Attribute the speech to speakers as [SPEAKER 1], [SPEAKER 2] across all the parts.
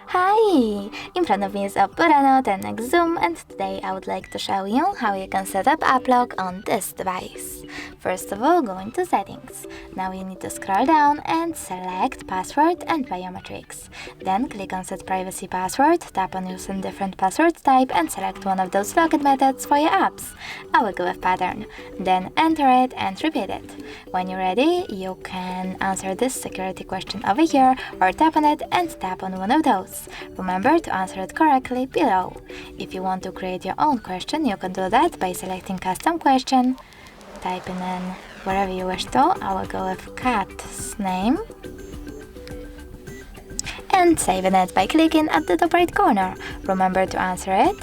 [SPEAKER 1] Hi! In front of me is OPPO Reno 10x Zoom, and today I would like to show you how you can set up app lock on this device. First of all, go into Settings. Now you need to scroll down and select Password and Biometrics. Then click on Set Privacy Password, tap on Use a different password type and select one of those login methods for your apps. I will go with Pattern. Then enter it and repeat it. When you're ready, you can answer this security question over here or tap on it and tap on one of those. Remember to answer it correctly below. If you want to create your own question, you can do that by selecting Custom Question, typing in wherever you wish to. I will go with cat's name and saving it by clicking at the top right corner. Remember to answer it.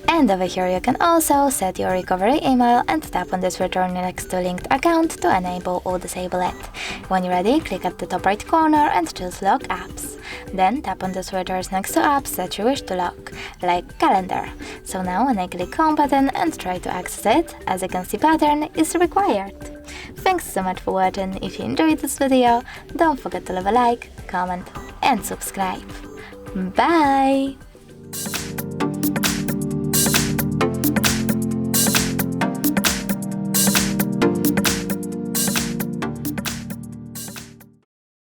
[SPEAKER 1] And over here you can also set your recovery email and tap on this return next to linked account to enable or disable it. When you're ready, click at the top right corner and choose Lock Apps. Then tap on the switchers next to apps that you wish to lock, like Calendar. So now when I click Home button and try to access it, as you can see, Pattern is required. Thanks so much for watching. If you enjoyed this video, don't forget to leave a like, comment and subscribe. Bye!